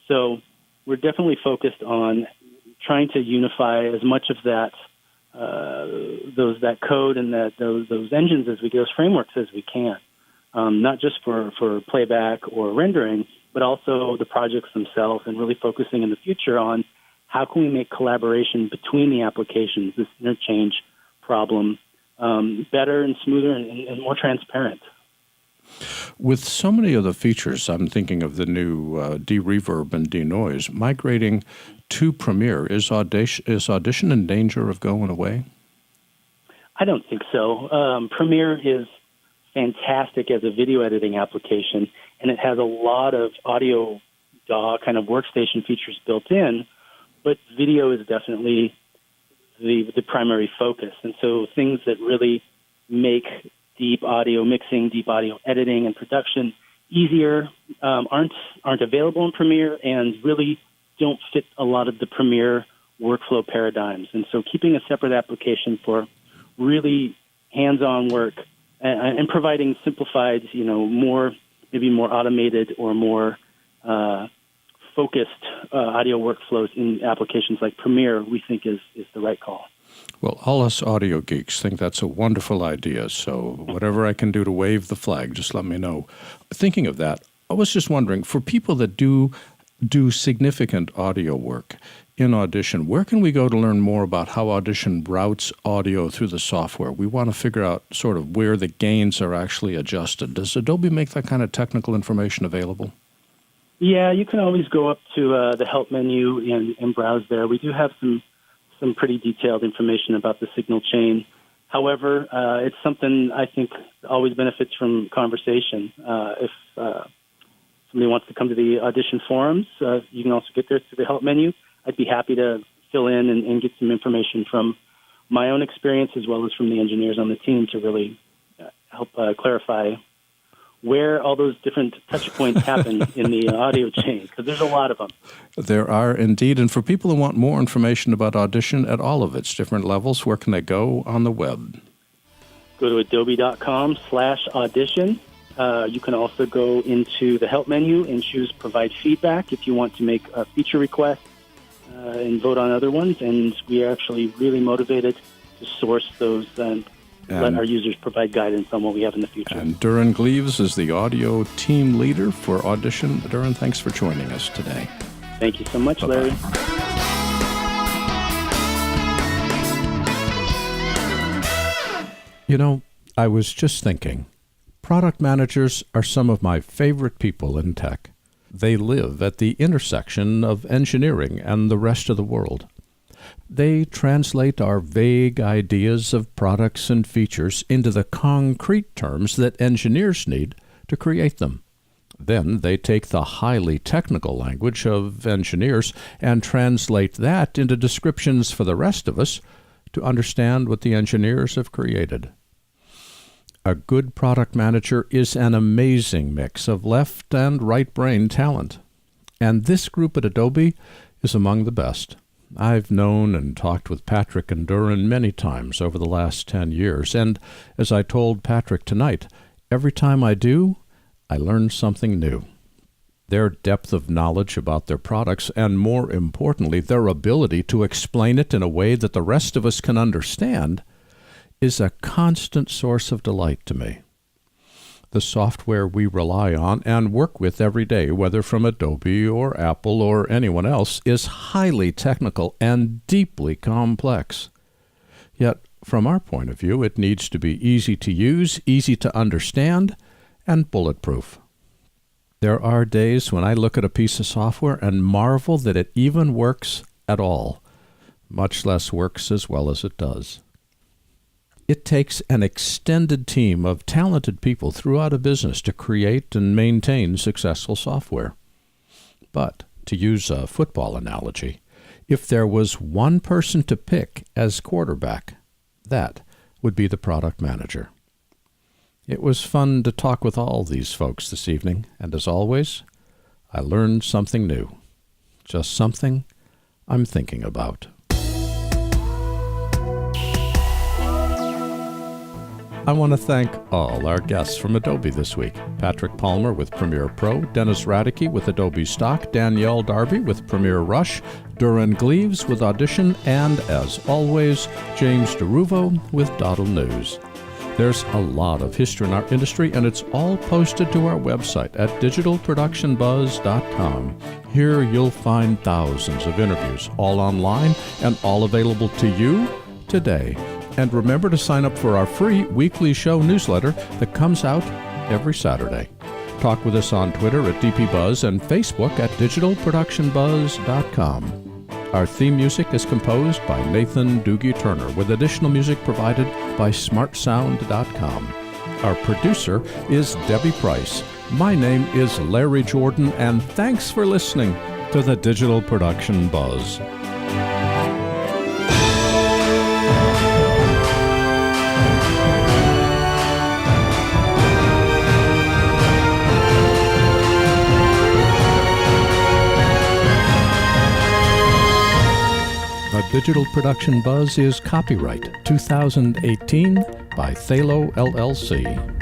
So we're definitely focused on trying to unify as much of that code and those engines as we go, those frameworks as we can, not just for playback or rendering, but also the projects themselves, and really focusing in the future on how can we make collaboration between the applications, this interchange problem, better and smoother and more transparent. With so many of the features, I'm thinking of the new de-reverb and de-noise, migrating to Premiere, is Audition in danger of going away? I don't think so. Premiere is fantastic as a video editing application, and it has a lot of audio DAW kind of workstation features built in, but video is definitely the primary focus. And so things that really make deep audio mixing, deep audio editing, and production easier aren't available in Premiere and really don't fit a lot of the Premiere workflow paradigms. And so keeping a separate application for really hands-on work and providing simplified, maybe more automated or more focused audio workflows in applications like Premiere, we think is the right call. Well, all us audio geeks think that's a wonderful idea, so whatever I can do to wave the flag, just let me know. Thinking of that, I was just wondering, for people that do significant audio work in Audition, where can we go to learn more about how Audition routes audio through the software? We want to figure out sort of where the gains are actually adjusted. Does Adobe make that kind of technical information available? Yeah, you can always go up to the help menu and browse there. We do have some pretty detailed information about the signal chain. However, it's something I think always benefits from conversation. If somebody wants to come to the audition forums, you can also get there through the help menu. I'd be happy to fill in and get some information from my own experience as well as from the engineers on the team to really help clarify where all those different touch points happen in the audio chain, because there's a lot of them. There are indeed. And for people who want more information about Audition at all of its different levels, where can they go on the web? Go to adobe.com/audition. You can also go into the help menu and choose Provide Feedback if you want to make a feature request and vote on other ones. And we are actually really motivated to source those and let our users provide guidance on what we have in the future. And Durin Gleaves is the audio team leader for Audition. Durin, thanks for joining us today. Thank you so much, Bye-bye. Larry. You know, I was just thinking, product managers are some of my favorite people in tech. They live at the intersection of engineering and the rest of the world. They translate our vague ideas of products and features into the concrete terms that engineers need to create them. Then they take the highly technical language of engineers and translate that into descriptions for the rest of us to understand what the engineers have created. A good product manager is an amazing mix of left and right brain talent. And this group at Adobe is among the best. I've known and talked with Patrick and Durin many times over the last 10 years, and as I told Patrick tonight, every time I do, I learn something new. Their depth of knowledge about their products, and more importantly, their ability to explain it in a way that the rest of us can understand, is a constant source of delight to me. The software we rely on and work with every day, whether from Adobe or Apple or anyone else, is highly technical and deeply complex. Yet, from our point of view, it needs to be easy to use, easy to understand, and bulletproof. There are days when I look at a piece of software and marvel that it even works at all, much less works as well as it does. It takes an extended team of talented people throughout a business to create and maintain successful software. But, to use a football analogy, if there was one person to pick as quarterback, that would be the product manager. It was fun to talk with all these folks this evening, and as always, I learned something new. Just something I'm thinking about. I want to thank all our guests from Adobe this week. Patrick Palmer with Premiere Pro, Dennis Radeke with Adobe Stock, Danielle Darby with Premiere Rush, Durin Gleaves with Audition, and, as always, James DeRuvo with DoddleNEWS. There's a lot of history in our industry, and it's all posted to our website at digitalproductionbuzz.com. Here you'll find thousands of interviews, all online and all available to you today. And remember to sign up for our free weekly show newsletter that comes out every Saturday. Talk with us on Twitter at DPBuzz and Facebook at digitalproductionbuzz.com. Our theme music is composed by Nathan Doogie Turner, with additional music provided by smartsound.com. Our producer is Debbie Price. My name is Larry Jordan, and thanks for listening to the Digital Production Buzz. The Digital Production Buzz is copyright 2018 by Thalo LLC.